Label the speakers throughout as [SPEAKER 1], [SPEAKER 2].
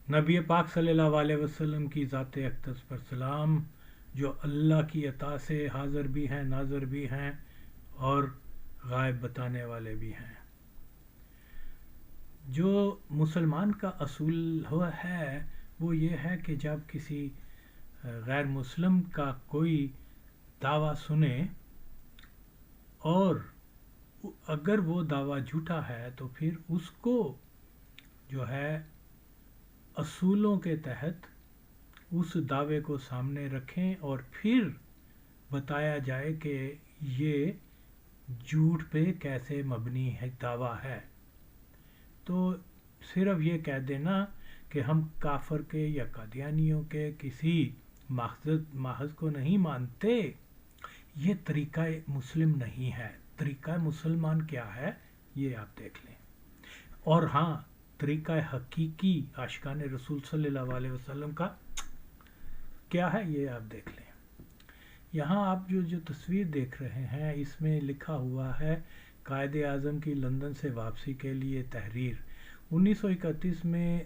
[SPEAKER 1] نبی پاک صلی اللہ علیہ وسلم کی ذات اقدس پر سلام، جو اللہ کی عطا سے حاضر بھی ہیں، ناظر بھی ہیں اور غائب بتانے والے بھی ہیں۔ جو مسلمان کا اصول ہے وہ یہ ہے کہ جب کسی غیر مسلم کا کوئی دعویٰ سنے اور اگر وہ دعویٰ جھوٹا ہے تو پھر اس کو جو ہے اصولوں کے تحت اس دعوے کو سامنے رکھیں اور پھر بتایا جائے کہ یہ جھوٹ پہ کیسے مبنی ہے دعویٰ ہے۔ تو صرف یہ کہہ دینا کہ ہم کافر کے یا قادیانیوں کے کسی ماخذ کو نہیں مانتے، یہ طریقہ مسلم نہیں ہے۔ طریقہ مسلمان کیا ہے یہ آپ دیکھ لیں، اور ہاں طریقہ حقیقی عاشقان رسول صلی اللہ علیہ وسلم کا کیا ہے یہ آپ دیکھ لیں۔ یہاں آپ جو تصویر دیکھ رہے ہیں اس میں لکھا ہوا ہے قائد اعظم کی لندن سے واپسی کے لیے تحریر۔ 1931 میں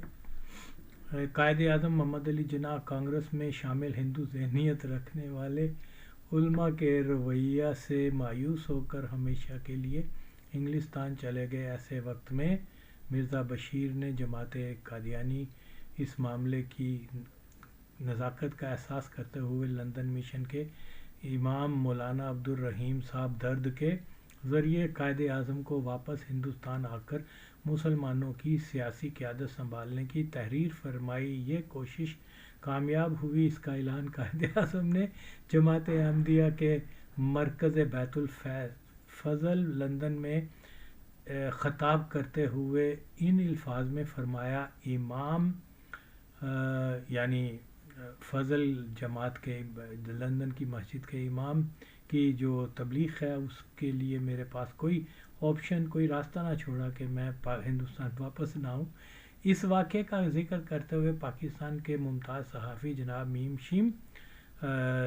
[SPEAKER 1] قائد اعظم محمد علی جناح کانگریس میں شامل ہندو ذہنیت رکھنے والے علماء کے رویہ سے مایوس ہو کر ہمیشہ کے لیے انگلستان چلے گئے۔ ایسے وقت میں مرزا بشیر نے جماعت قادیانی اس معاملے کی نزاکت کا احساس کرتے ہوئے لندن مشن کے امام مولانا عبد الرحیم صاحب درد کے ذریعے قائد اعظم کو واپس ہندوستان آ کر مسلمانوں کی سیاسی قیادت سنبھالنے کی تحریر فرمائی۔ یہ کوشش کامیاب ہوئی۔ اس کا اعلان قائد اعظم نے جماعت احمدیہ کے مرکز بیت الفضل لندن میں خطاب کرتے ہوئے ان الفاظ میں فرمایا: امام یعنی فضل جماعت کے لندن کی مسجد کے امام کی جو تبلیغ ہے اس کے لیے میرے پاس کوئی آپشن، کوئی راستہ نہ چھوڑا کہ میں ہندوستان واپس نہ آؤں۔ اس واقعے کا ذکر کرتے ہوئے پاکستان کے ممتاز صحافی جناب میم شیم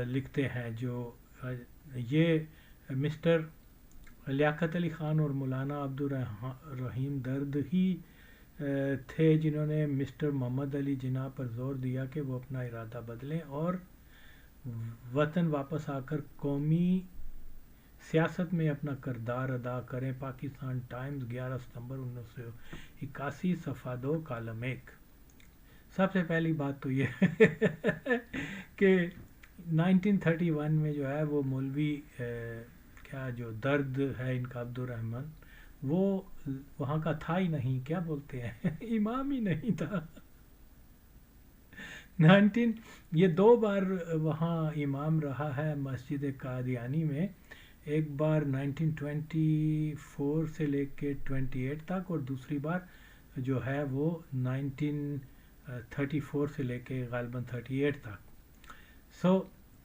[SPEAKER 1] لکھتے ہیں جو یہ مسٹر لیاقت علی خان اور مولانا عبد الرحیم درد ہی تھے جنہوں نے مسٹر محمد علی جناح پر زور دیا کہ وہ اپنا ارادہ بدلیں اور وطن واپس آ کر قومی سیاست میں اپنا کردار ادا کریں۔ پاکستان ٹائمز 11 ستمبر 1981 صفحہ 2 کالم 1۔ سب سے پہلی بات تو یہ کہ 1931 میں جو ہے وہ مولوی کیا جو درد ہے ان کا عبد الرحمن وہ وہاں کا تھا ہی نہیں، کیا بولتے ہیں امام ہی نہیں تھا۔ یہ 2 بار وہاں امام رہا ہے مسجد قادیانی میں، ایک بار 1924 سے لے کے 28 تک اور دوسری بار جو ہے وہ 1934 سے لے کے غالباً 38 تک۔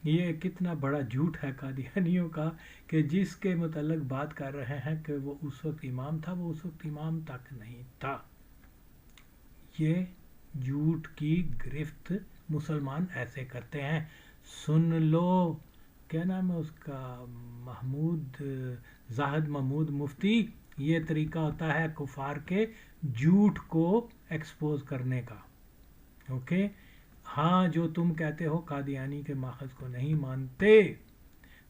[SPEAKER 1] یہ کتنا بڑا جھوٹ ہے قادیانیوں کا کہ جس کے متعلق بات کر رہے ہیں کہ وہ اس وقت امام تھا، وہ اس وقت امام تک نہیں تھا۔ یہ جھوٹ کی گرفت مسلمان ایسے کرتے ہیں۔ سن لو کیا نام ہے اس کا، محمود زاہد محمود مفتی، یہ طریقہ ہوتا ہے کفار کے جھوٹ کو ایکسپوز کرنے کا۔ اوکے، ہاں جو تم کہتے ہو قادیانی کے ماخذ کو نہیں مانتے،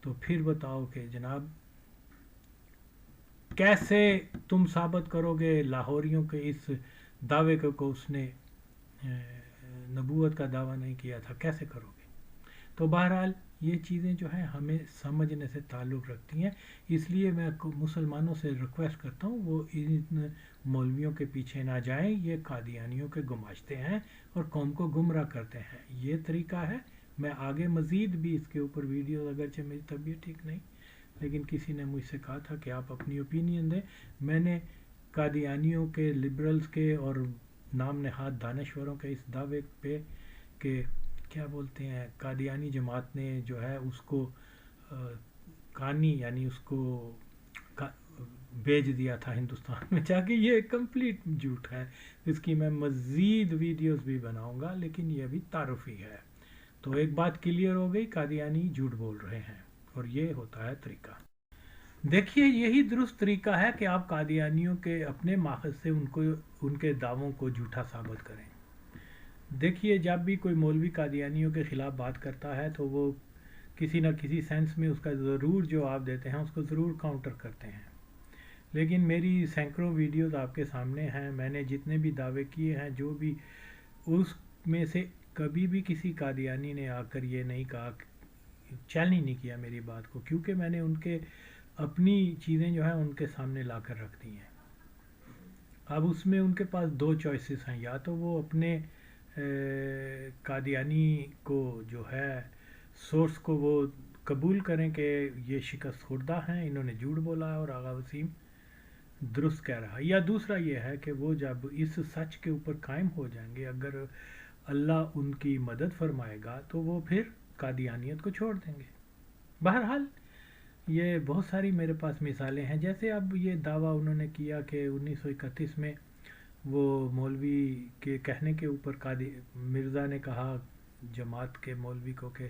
[SPEAKER 1] تو پھر بتاؤ کہ جناب کیسے تم ثابت کرو گے لاہوریوں کے اس دعوے کو اس نے نبوت کا دعویٰ نہیں کیا تھا، کیسے کرو گے؟ تو بہرحال یہ چیزیں جو ہیں ہمیں سمجھنے سے تعلق رکھتی ہیں، اس لیے میں مسلمانوں سے ریکویسٹ کرتا ہوں وہ ان مولویوں کے پیچھے نہ جائیں، یہ قادیانیوں کے گماشتے ہیں اور قوم کو گمراہ کرتے ہیں۔ یہ طریقہ ہے۔ میں آگے مزید بھی اس کے اوپر ویڈیو، اگرچہ میری طبیعت ٹھیک نہیں لیکن کسی نے مجھ سے کہا تھا کہ آپ اپنی اوپینین دیں، میں نے قادیانیوں کے، لبرلز کے اور نام نہاد دانشوروں کے اس دعوے پہ کہ کیا بولتے ہیں قادیانی جماعت نے جو ہے اس کو کانی یعنی اس کو بھیج دیا تھا ہندوستان میں جا کے، یہ کمپلیٹ جھوٹ ہے۔ اس کی میں مزید ویڈیوز بھی بناؤں گا لیکن یہ بھی تعارفی ہے۔ تو ایک بات کلیئر ہو گئی، قادیانی جھوٹ بول رہے ہیں اور یہ ہوتا ہے طریقہ۔ دیکھیے یہی درست طریقہ ہے کہ آپ قادیانیوں کے اپنے ماخذ سے ان کے دعووں کو جھوٹا ثابت کریں۔ دیکھیے جب بھی کوئی مولوی قادیانیوں کے خلاف بات کرتا ہے تو وہ کسی نہ کسی سینس میں اس کا ضرور جواب دیتے ہیں، اس کو ضرور کاؤنٹر کرتے ہیں، لیکن میری سینکڑوں ویڈیوز آپ کے سامنے ہیں، میں نے جتنے بھی دعوے کیے ہیں جو بھی، اس میں سے کبھی بھی کسی قادیانی نے آ کر یہ نہیں کہا، چیلنج نہیں کیا میری بات کو، کیونکہ میں نے ان کے اپنی چیزیں جو ہیں ان کے سامنے لا کر رکھ دی ہیں۔ اب اس میں ان کے پاس دو چوائسز ہیں، یا تو وہ اپنے قادیانی کو جو ہے سورس کو وہ قبول کریں کہ یہ شکست خوردہ ہیں، انہوں نے جھوٹ بولا ہے اور آغا وسیم درست کہہ رہا ہے، یا دوسرا یہ ہے کہ وہ جب اس سچ کے اوپر قائم ہو جائیں گے، اگر اللہ ان کی مدد فرمائے گا تو وہ پھر قادیانیت کو چھوڑ دیں گے۔ بہرحال یہ بہت ساری میرے پاس مثالیں ہیں، جیسے اب یہ دعویٰ انہوں نے کیا کہ 1931 میں وہ مولوی کے کہنے کے اوپر مرزا نے کہا جماعت کے مولوی کو کہ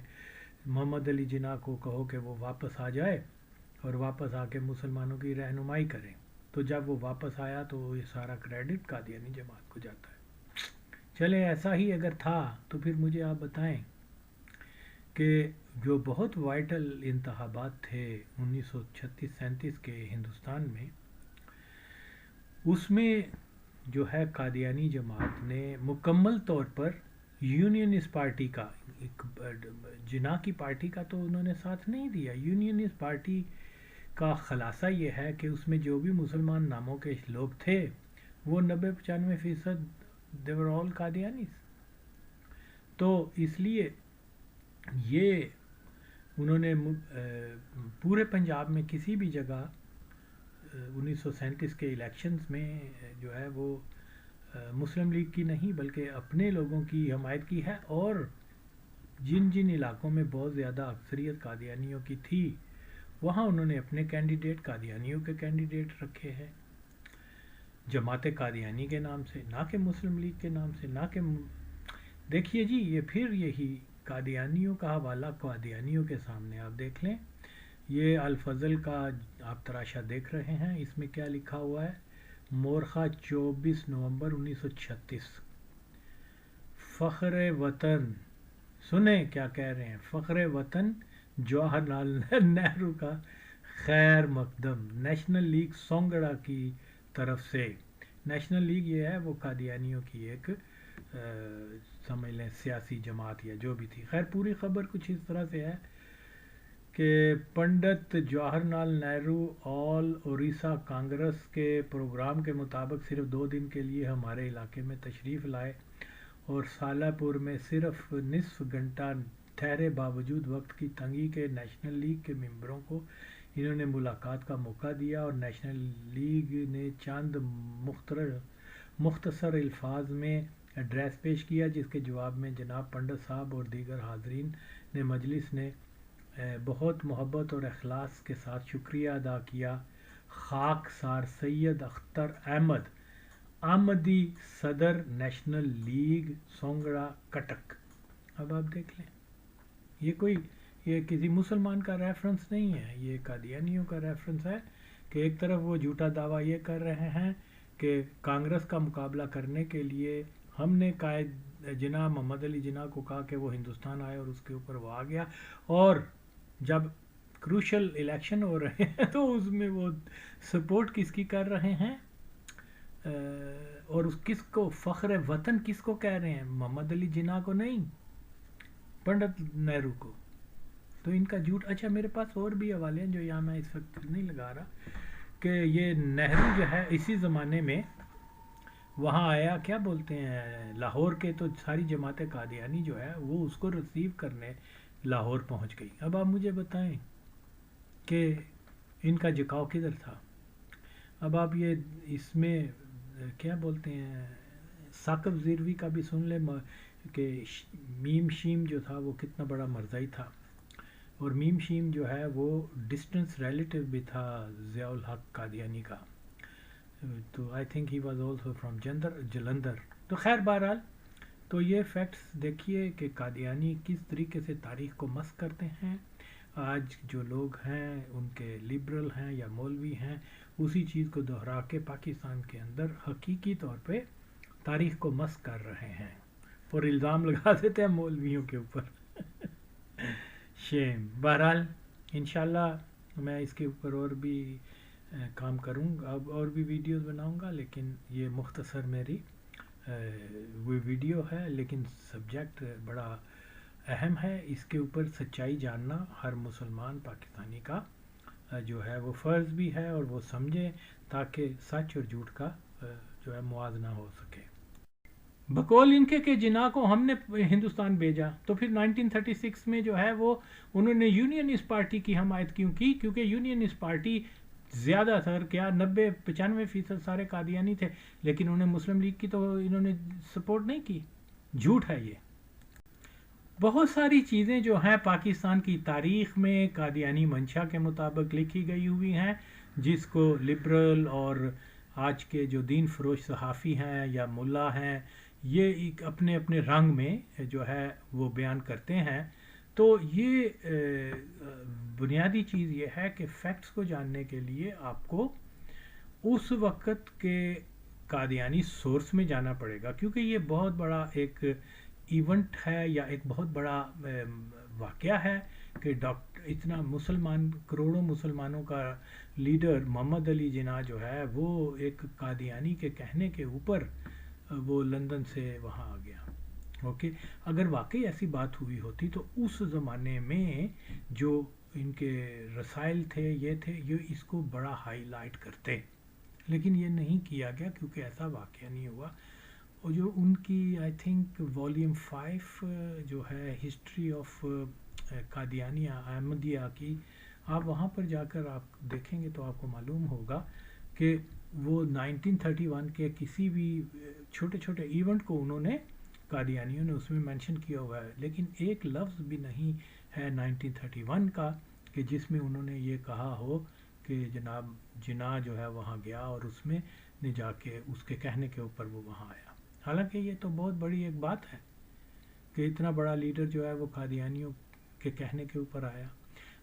[SPEAKER 1] محمد علی جناح کو کہو کہ وہ واپس آ جائے اور واپس آ کے مسلمانوں کی رہنمائی کریں، تو جب وہ واپس آیا تو یہ سارا کریڈٹ قادیانی جماعت کو جاتا ہے۔ چلے ایسا ہی اگر تھا تو پھر مجھے آپ بتائیں کہ جو بہت وائٹل انتخابات تھے 1936-37 کے ہندوستان میں، اس میں جو ہے قادیانی جماعت نے مکمل طور پر یونینسٹ پارٹی کا، جناح کی پارٹی کا تو انہوں نے ساتھ نہیں دیا۔ یونینسٹ پارٹی کا خلاصہ یہ ہے کہ اس میں جو بھی مسلمان ناموں کے لوگ تھے وہ 90-95% they were all قادیانیز۔ تو اس لیے یہ انہوں نے پورے پنجاب میں کسی بھی جگہ 1937 کے الیکشنز میں جو ہے وہ مسلم لیگ کی نہیں بلکہ اپنے لوگوں کی حمایت کی ہے، اور جن جن علاقوں میں بہت زیادہ اکثریت قادیانیوں کی تھی وہاں انہوں نے اپنے کینڈیڈیٹ قادیانیوں کے کینڈیڈیٹ رکھے ہیں، جماعت قادیانی کے نام سے، نہ کہ مسلم لیگ کے نام سے، نہ کہ دیکھیے جی یہ پھر یہی قادیانیوں کا حوالہ قادیانیوں کے سامنے آپ دیکھ لیں، یہ الفضل کا آپ تراشا دیکھ رہے ہیں، اس میں کیا لکھا ہوا ہے، مورخہ 24 نومبر 1936، فخر وطن، سنیں کیا کہہ رہے ہیں، فخر وطن جواہر لال نہرو کا خیر مقدم، نیشنل لیگ سونگڑا کی طرف سے۔ نیشنل لیگ یہ ہے وہ قادیانیوں کی ایک سمجھ لیں سیاسی جماعت یا جو بھی تھی۔ خیر پوری خبر کچھ اس طرح سے ہے کہ پنڈت جواہر لال نہرو آل اڑیسہ کانگریس کے پروگرام کے مطابق صرف 2 دن کے لیے ہمارے علاقے میں تشریف لائے اور سالہ پور میں صرف نصف گھنٹہ ٹھہرے، باوجود وقت کی تنگی کے نیشنل لیگ کے ممبروں کو انہوں نے ملاقات کا موقع دیا اور نیشنل لیگ نے چند مختصر الفاظ میں ایڈریس پیش کیا، جس کے جواب میں جناب پنڈت صاحب اور دیگر حاضرین نے مجلس نے بہت محبت اور اخلاص کے ساتھ شکریہ ادا کیا۔ خاک سار سید اختر احمد آمدی، صدر نیشنل لیگ سونگڑا کٹک۔ اب آپ دیکھ لیں یہ کسی مسلمان کا ریفرنس نہیں ہے، یہ قادیانیوں کا ریفرنس ہے کہ ایک طرف وہ جھوٹا دعویٰ یہ کر رہے ہیں کہ کانگریس کا مقابلہ کرنے کے لیے ہم نے قائد جناب محمد علی جناح کو کہا کہ وہ ہندوستان آئے اور اس کے اوپر وہ آ گیا، اور جب کروشل الیکشن ہو رہے ہیں تو اس میں وہ سپورٹ کس کی کر رہے ہیں، اور اس کس کو فخر وطن کس کو کہہ رہے ہیں، محمد علی جناح کو نہیں، پنڈت نہرو کو۔ تو ان کا جھوٹ، اچھا میرے پاس اور بھی حوالے ہیں جو یہاں میں اس وقت نہیں لگا رہا، کہ یہ نہرو جو ہے اسی زمانے میں وہاں آیا، کیا بولتے ہیں لاہور کے، تو ساری جماعت قادیانی جو ہے وہ اس کو ریسیو کرنے لاہور پہنچ گئی۔ اب آپ مجھے بتائیں کہ ان کا جھکاؤ کدھر تھا۔ اب آپ یہ اس میں کیا بولتے ہیں ثاقب زیروی کا بھی سن لیں کہ میم شیم جو تھا وہ کتنا بڑا مرزائی تھا، اور میم شیم جو ہے وہ ڈسٹنس ریلیٹیو بھی تھا ضیاء الحق قادیانی کا، تو I think he was also from Jalandhar. تو خیر بہرحال تو یہ فیکٹس دیکھیے کہ قادیانی کس طریقے سے تاریخ کو مسخ کرتے ہیں۔ آج جو لوگ ہیں ان کے لبرل ہیں یا مولوی ہیں، اسی چیز کو دہرا کے پاکستان کے اندر حقیقی طور پہ تاریخ کو مسخ کر رہے ہیں۔ اور الزام لگا دیتے ہیں مولویوں کے اوپر. شیم. بہرحال انشاءاللہ میں اس کے اوپر اور بھی کام کروں گا، اب اور بھی ویڈیوز بناؤں گا، لیکن یہ مختصر میری وہ ویڈیو ہے، لیکن سبجیکٹ بڑا اہم ہے. اس کے اوپر سچائی جاننا ہر مسلمان پاکستانی کا جو ہے وہ فرض بھی ہے، اور وہ سمجھے تاکہ سچ اور جھوٹ کا جو ہے موازنہ ہو سکے. بقول ان کے کہ جناح کو ہم نے ہندوستان بھیجا، تو پھر 1936 میں جو ہے وہ انہوں نے یونینسٹ پارٹی کی حمایت کیوں کی؟ کیونکہ یونینسٹ پارٹی زیادہ تر کیا 90-95% سارے قادیانی تھے، لیکن انہوں نے مسلم لیگ کی تو انہوں نے سپورٹ نہیں کی. جھوٹ ہے یہ. بہت ساری چیزیں جو ہیں پاکستان کی تاریخ میں قادیانی منشا کے مطابق لکھی گئی ہوئی ہیں، جس کو لبرل اور آج کے جو دین فروش صحافی ہیں یا ملا ہیں، یہ ایک اپنے اپنے رنگ میں جو ہے وہ بیان کرتے ہیں. تو یہ بنیادی چیز یہ ہے کہ فیکٹس کو جاننے کے لیے آپ کو اس وقت کے قادیانی سورس میں جانا پڑے گا، کیونکہ یہ بہت بڑا ایک ایونٹ ہے یا ایک بہت بڑا واقعہ ہے کہ اتنا کروڑوں مسلمانوں کا لیڈر محمد علی جناح جو ہے وہ ایک قادیانی کے کہنے کے اوپر وہ لندن سے وہاں آ گیا. اوکے، اگر واقعی ایسی بات ہوئی ہوتی تو اس زمانے میں جو ان کے رسائل تھے یہ اس کو بڑا ہائی لائٹ کرتے، لیکن یہ نہیں کیا گیا کیونکہ ایسا واقعہ نہیں ہوا. اور جو ان کی آئی تھنک والیوم 5 جو ہے ہسٹری آف قادیانیہ احمدیہ کی، آپ وہاں پر جا کر آپ دیکھیں گے تو آپ کو معلوم ہوگا کہ وہ 1931 کے کسی بھی چھوٹے چھوٹے ایونٹ کو انہوں نے قادیانیوں نے اس میں مینشن کیا ہوا ہے، لیکن ایک لفظ بھی نہیں ہے 1931 کا کہ جس میں انہوں نے یہ کہا ہو کہ جناب جناح جو ہے وہاں گیا اور اس میں نے جا کے اس کے کہنے کے اوپر وہ وہاں آیا. حالانکہ یہ تو بہت بڑی ایک بات ہے کہ اتنا بڑا لیڈر جو ہے وہ قادیانیوں کے کہنے کے اوپر آیا.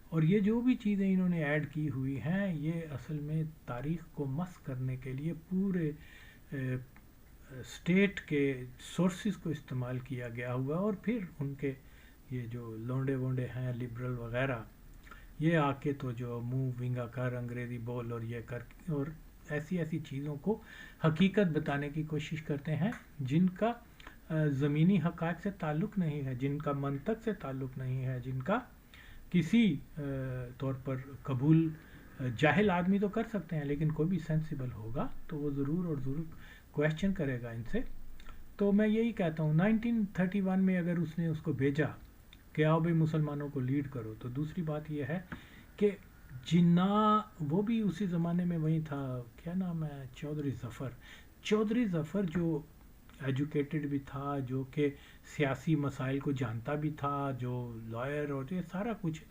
[SPEAKER 1] اور یہ جو بھی چیزیں انہوں نے ایڈ کی ہوئی ہیں، یہ اصل میں تاریخ کو مسخ کرنے کے لیے پورے اسٹیٹ کے سورسز کو استعمال کیا گیا ہوا. اور پھر ان کے یہ جو لونڈے وونڈے ہیں لبرل وغیرہ، یہ آ کے تو جو منہ ونگا کر انگریزی بول اور یہ کر اور ایسی چیزوں کو حقیقت بتانے کی کوشش کرتے ہیں جن کا زمینی حقائق سے تعلق نہیں ہے، جن کا منطق سے تعلق نہیں ہے، جن کا کسی طور پر قبول جاہل آدمی تو کر سکتے ہیں، لیکن کوئی بھی سینسیبل ہوگا تو وہ ضرور اور ضرور کویشچن کرے گا ان سے. تو میں یہی کہتا ہوں 1931 میں اگر اس نے اس کو بھیجا کہ آؤ بھائی مسلمانوں کو لیڈ کرو، تو دوسری بات یہ ہے کہ جناح وہ بھی اسی زمانے میں وہیں تھا، کیا نام ہے، چودھری ظفر جو ایجوکیٹڈ بھی تھا، جو کہ سیاسی مسائل کو جانتا بھی تھا، جو لائر اور یہ سارا کچھ،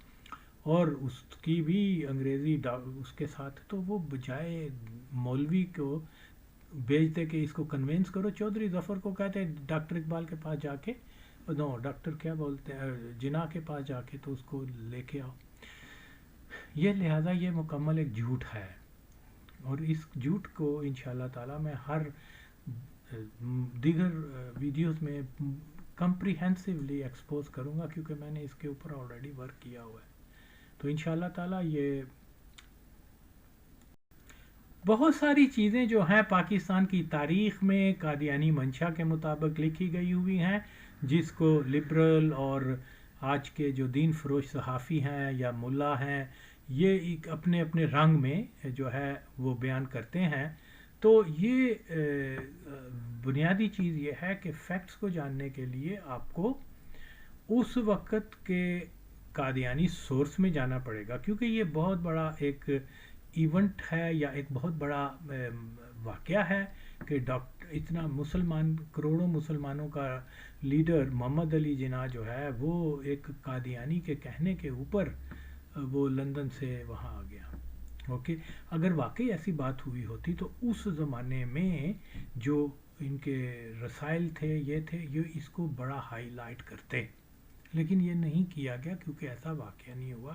[SPEAKER 1] اور اس کی بھی انگریزی اس کے ساتھ، تو وہ بجائے مولوی کو بھیجتے کہ اس کو کنونس کرو، چودھری ظفر کو کہتے ڈاکٹر اقبال کے پاس جا کے، ڈاکٹر کیا بولتے ہیں، جناح کے پاس جا کے تو اس کو لے کے آؤ. لہٰذا یہ مکمل ایک جھوٹ ہے، اور اس جھوٹ کو انشاءاللہ تعالی میں ہر دیگر ویڈیوز میں کمپریہنسولی ایکسپوز کروں گا، کیونکہ میں نے اس کے اوپر آلریڈی ورک کیا ہوا ہے. تو انشاءاللہ تعالی یہ بہت ساری چیزیں جو ہیں پاکستان کی تاریخ میں قادیانی منشا کے مطابق لکھی گئی ہوئی ہیں، جس کو لبرل اور آج کے جو دین فروش صحافی ہیں یا ملا ہیں، یہ ایک اپنے اپنے رنگ میں جو ہے وہ بیان کرتے ہیں. تو یہ بنیادی چیز یہ ہے کہ فیکٹس کو جاننے کے لیے آپ کو اس وقت کے قادیانی سورس میں جانا پڑے گا، کیونکہ یہ بہت بڑا ایک ایونٹ ہے یا ایک بہت بڑا واقعہ ہے کہ اتنا کروڑوں مسلمانوں کا لیڈر محمد علی جناح جو ہے وہ ایک قادیانی کے کہنے کے اوپر وہ لندن سے وہاں آ گیا. اوکے، اگر واقعی ایسی بات ہوئی ہوتی تو اس زمانے میں جو ان کے رسائل تھے یہ اس کو بڑا ہائی لائٹ کرتے، لیکن یہ نہیں کیا گیا کیونکہ ایسا واقعہ نہیں ہوا.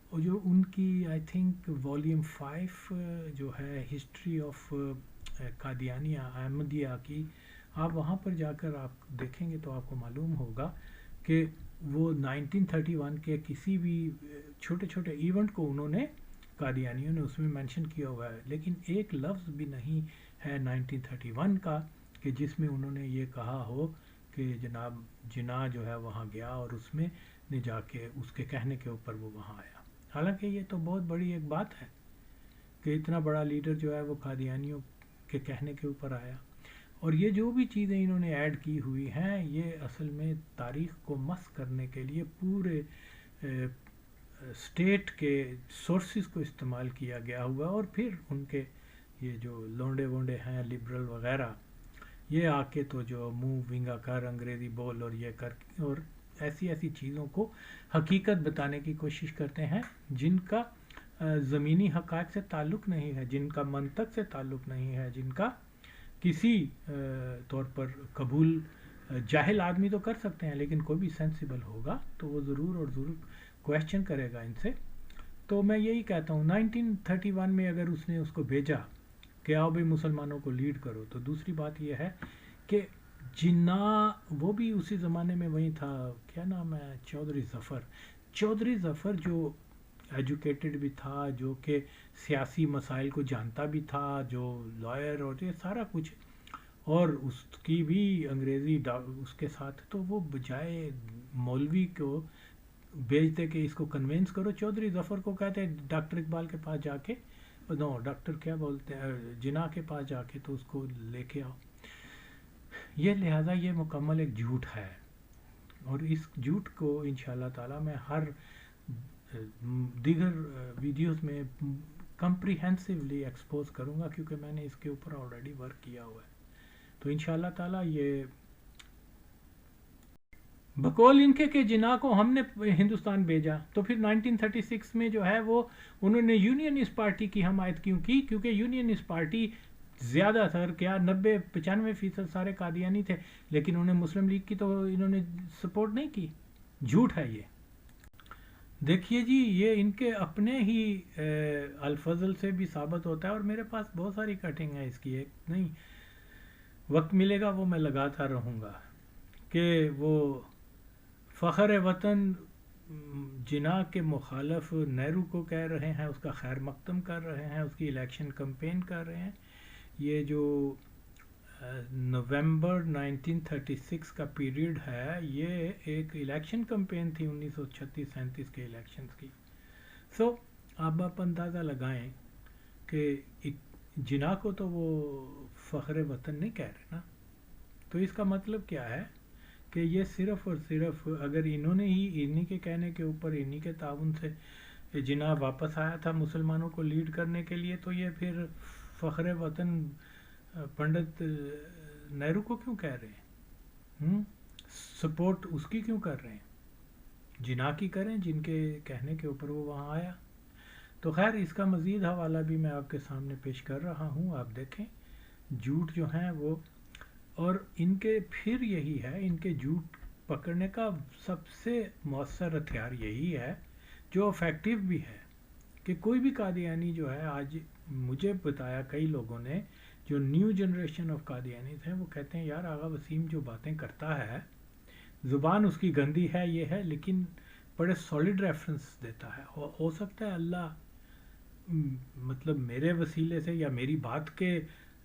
[SPEAKER 1] اور جو ان کی آئی تھنک والیوم 5 جو ہے ہسٹری آف قادیانیہ احمدیہ کی، آپ وہاں پر جا کر آپ دیکھیں گے تو آپ کو معلوم ہوگا کہ وہ 1931 کے کسی بھی چھوٹے چھوٹے ایونٹ کو انہوں نے قادیانیوں نے اس میں مینشن کیا ہوا ہے، لیکن ایک لفظ بھی نہیں ہے 1931 کا کہ جس میں انہوں نے یہ کہا ہو کہ جناب جناح جو ہے وہاں گیا اور اس میں نے جا کے اس کے کہنے کے اوپر وہ وہاں آیا۔ حالانکہ یہ تو بہت بڑی ایک بات ہے کہ اتنا بڑا لیڈر جو ہے وہ قادیانیوں کے کہنے کے اوپر آیا۔ اور یہ جو بھی چیزیں انہوں نے ایڈ کی ہوئی ہیں یہ اصل میں تاریخ کو مسخ کرنے کے لیے پورے اسٹیٹ کے سورسز کو استعمال کیا گیا ہوا، اور پھر ان کے یہ جو لونڈے وونڈے ہیں لبرل وغیرہ، یہ آ کے تو جو منہ ونگا کر انگریزی بول اور یہ کر اور ایسی ایسی چیزوں کو حقیقت بتانے کی کوشش کرتے ہیں جن کا زمینی حقائق سے تعلق نہیں ہے، جن کا منطق سے تعلق نہیں ہے، جن کا کسی طور پر قبول جاہل آدمی تو کر سکتے ہیں، لیکن کوئی بھی سینسیبل ہوگا تو وہ ضرور اور ضرور کویشچن کرے گا ان سے۔ تو میں یہی کہتا ہوں 1931 میں اگر اس نے اس کو بھیجا کہ آؤ بھائی مسلمانوں کو لیڈ کرو، تو دوسری بات یہ ہے کہ جناح وہ بھی اسی زمانے میں وہیں تھا، کیا نام ہے، چودھری ظفر جو ایجوکیٹڈ بھی تھا، جو کہ سیاسی مسائل کو جانتا بھی تھا، جو لائر اور یہ سارا کچھ، اور اس کی بھی انگریزی اس کے ساتھ، تو وہ بجائے مولوی کو بھیجتے کہ اس کو کنونس کرو، چودھری ظفر کو کہتے ڈاکٹر اقبال کے پاس جا کے، نو ڈاکٹر کیا بولتے ہیں، جناح کے پاس جا کے تو اس کو لے کے آؤ۔ یہ لہٰذا یہ مکمل ایک جھوٹ ہے، اور اس جھوٹ کو انشاءاللہ تعالی میں ہر دیگر ویڈیوز میں کمپریہنسولی ایکسپوز کروں گا، کیونکہ میں نے اس کے اوپر آلریڈی ورک کیا ہوا ہے۔ تو انشاءاللہ تعالی یہ بقول ان کے کہ جناح کو ہم نے ہندوستان بھیجا، تو پھر 1936 میں جو ہے وہ انہوں نے یونینسٹ پارٹی کی حمایت کیوں کی؟ کیونکہ یونینسٹ پارٹی زیادہ تر کیا 90-95% سارے قادیانی تھے، لیکن انہوں نے مسلم لیگ کی تو انہوں نے سپورٹ نہیں کی۔ جھوٹ ہے یہ۔ دیکھیے جی، یہ ان کے اپنے ہی الفضل سے بھی ثابت ہوتا ہے، اور میرے پاس بہت ساری کٹنگ ہے اس کی، ایک نہیں وقت ملے گا وہ میں لگاتا رہوں گا، کہ وہ فخر وطن جناح کے مخالف نہرو کو کہہ رہے ہیں، اس کا خیر مقدم کر رہے ہیں، اس کی الیکشن کمپین کر رہے ہیں۔ یہ جو نومبر 1936 کا پیریڈ ہے، یہ ایک الیکشن کمپین تھی 1936-37 کے الیکشنز کی۔ سو اب آپ اندازہ لگائیں کہ جناح کو تو وہ فخر وطن نہیں کہہ رہے نا، تو اس کا مطلب کیا ہے کہ یہ صرف اور صرف اگر انہوں نے ہی انہی کے کہنے کے اوپر انہی کے تعاون سے جناح واپس آیا تھا مسلمانوں کو لیڈ کرنے کے لیے، تو یہ پھر فخر وطن پنڈت نہرو کو کیوں کہہ رہے ہیں؟ سپورٹ اس کی کیوں کر رہے ہیں؟ جناح کی کریں جن کے کہنے کے اوپر وہ وہاں آیا۔ تو خیر اس کا مزید حوالہ بھی میں آپ کے سامنے پیش کر رہا ہوں، آپ دیکھیں جھوٹ جو ہیں وہ، اور ان کے پھر یہی ہے، ان کے جھوٹ پکڑنے کا سب سے مؤثر ہتھیار یہی ہے جو افیکٹو بھی ہے، کہ کوئی بھی قادیانی جو ہے، آج مجھے بتایا کئی لوگوں نے جو نیو جنریشن آف قادیانیز ہیں، وہ کہتے ہیں یار آغا وسیم جو باتیں کرتا ہے، زبان اس کی گندی ہے یہ ہے، لیکن بڑے سالڈ ریفرنس دیتا ہے۔ ہو سکتا ہے اللہ مطلب میرے وسیلے سے یا میری بات کے،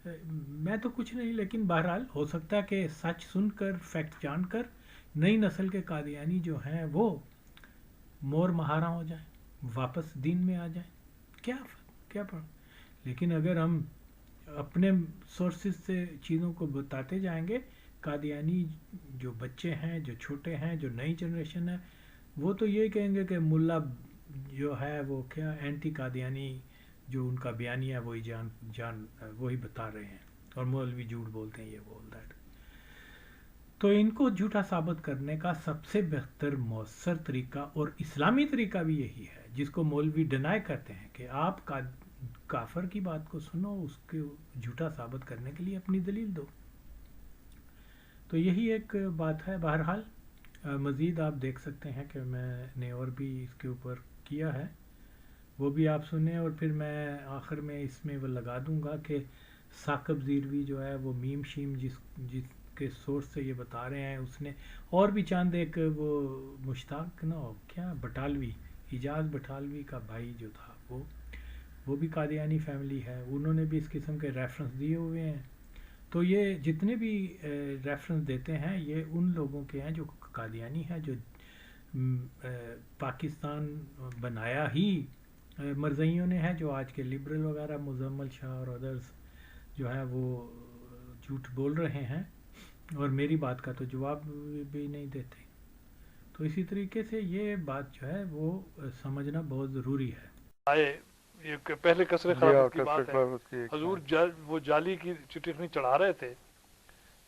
[SPEAKER 1] میں تو کچھ نہیں، لیکن بہرحال ہو سکتا ہے کہ سچ سن کر فیکٹ جان کر نئی نسل کے قادیانی جو ہیں وہ مور مہارا ہو جائیں، واپس دین میں آ جائیں، کیا پڑھ۔ لیکن اگر ہم اپنے سورسز سے چیزوں کو بتاتے جائیں گے، قادیانی جو بچے ہیں، جو چھوٹے ہیں، جو نئی جنریشن ہے، وہ تو یہ کہیں گے کہ ملا جو ہے وہ کیا اینٹی قادیانی جو ان کا بیانیہ ہے وہی وہی بتا رہے ہیں، اور مولوی جھوٹ بولتے ہیں، یہ بول دیٹ۔ تو ان کو جھوٹا ثابت کرنے کا سب سے بہتر مؤثر طریقہ اور اسلامی طریقہ بھی یہی ہے، جس کو مولوی ڈینائی کرتے ہیں، کہ آپ کافر کی بات کو سنو، اس کو جھوٹا ثابت کرنے کے لیے اپنی دلیل دو۔ تو یہی ایک بات ہے۔ بہرحال مزید آپ دیکھ سکتے ہیں کہ میں نے اور بھی اس کے اوپر کیا ہے، وہ بھی آپ سنیں، اور پھر میں آخر میں اس میں وہ لگا دوں گا کہ ثاقب زیروی جو ہے وہ میم شیم جس کے سورس سے یہ بتا رہے ہیں، اس نے اور بھی چاند ایک وہ مشتاق نہ ہو کیا بٹالوی، اجاز بٹالوی کا بھائی جو تھا وہ بھی قادیانی فیملی ہے، انہوں نے بھی اس قسم کے ریفرنس دیے ہوئے ہیں. تو یہ جتنے بھی ریفرنس دیتے ہیں یہ ان لوگوں کے ہیں جو قادیانی ہیں، جو پاکستان بنایا ہی مرزائیوں نے ہے، جو آج کے لبرل وغیرہ مزمل شاہ اور ادرس جو ہے وہ جھوٹ بول رہے ہیں اور میری بات کا تو جواب بھی نہیں دیتے. تو اسی طریقے سے یہ بات جو ہے وہ سمجھنا بہت ضروری ہے.
[SPEAKER 2] آئے یہ پہلے کسر خلافت کی بات ہے، حضور وہ جالی کی چٹنی چڑھا رہے تھے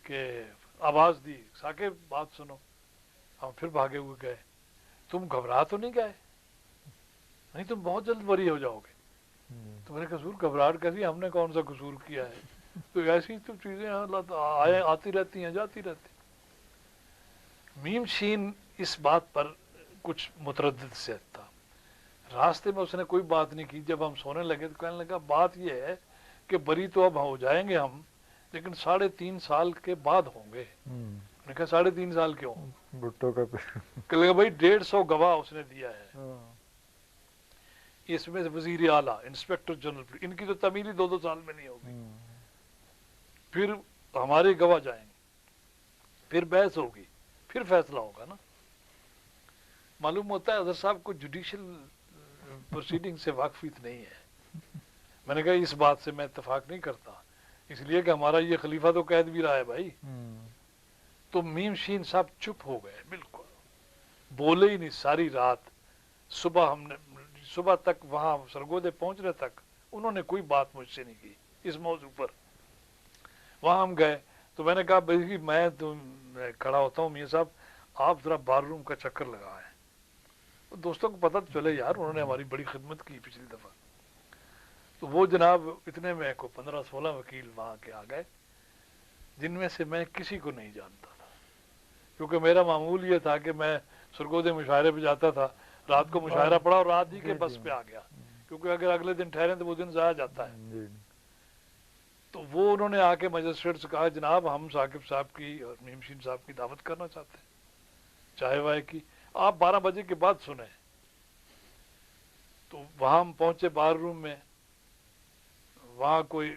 [SPEAKER 2] کہ آواز دی ساکے بات سنو، ہم پھر بھاگے ہوئے گئے. تم گھبرا تو نہیں گئے؟ نہیں تم بہت جلد بری ہو جاؤ گے. تو میں نے کہا حضور گھبراہٹ کیسی، ہم نے کون سا قصور کیا ہے؟ تو ایسی تو چیزیں آتی رہتی ہیں جاتی رہتی. میم شین اس بات پر کچھ متردد سے تھا. راستے میں اس نے کوئی بات نہیں کی. جب ہم سونے لگے تو کہنے لگا بات یہ ہے کہ بری تو اب ہو جائیں گے ہم، لیکن 3.5 سال کے بعد ہوں گے. میں نے کہا 3.5 سال کیوں؟
[SPEAKER 3] بھٹو کا
[SPEAKER 2] کہ لگا بھائی 150 گواہ اس نے دیا ہے، اس میں وزیر اعلیٰ، انسپیکٹر جنرل، ان کی تو تعمیری 2 سال میں نہیں ہوگی. پھر ہمارے گواہ جائیں گے، پھر بحث ہوگی، پھر فیصلہ ہوگا نا. معلوم ہوتا ہے حضرت صاحب کو جوڈیشل پروسیڈنگ سے واقفیت نہیں ہے. میں نے کہا اس بات سے میں اتفاق نہیں کرتا، اس لیے کہ ہمارا یہ خلیفہ تو قید بھی رہا ہے بھائی. تو میم شین صاحب چپ ہو گئے، بالکل بولے ہی نہیں ساری رات. صبح تک وہاں سرگودے پہنچنے تک انہوں نے کوئی بات مجھ سے نہیں کی اس موضوع پر. وہاں ہم گئے تو میں نے کہا بھائی میں کھڑا ہوتا ہوں، میاں صاحب آپ ذرا بار روم کا چکر لگائیں. دوستوں کو پتہ تو چلے یار انہوں نے ہماری بڑی خدمت کی پچھلی دفعہ. تو وہ جناب اتنے میں کو 15-16 وکیل وہاں کے آ گئے، جن میں سے میں کسی کو نہیں جانتا تھا، کیونکہ میرا معمول یہ تھا کہ میں سرگودے مشاعرے پہ جاتا تھا، رات کو مشاعرہ پڑا اور رات ہی کے بس پہ آ گیا، کیونکہ اگر اگلے دن ٹھہریں تو وہ دن ضائع جاتا ہے. تو وہ انہوں نے آ کے مجسٹریٹ سے کہا جناب ہم ثاقب صاحب کی اور میم شین صاحب کی دعوت کرنا چاہتے ہیں چائے وائے کی، آپ 12 بجے کے بعد سنیں. تو وہاں ہم پہنچے بار روم میں، وہاں کوئی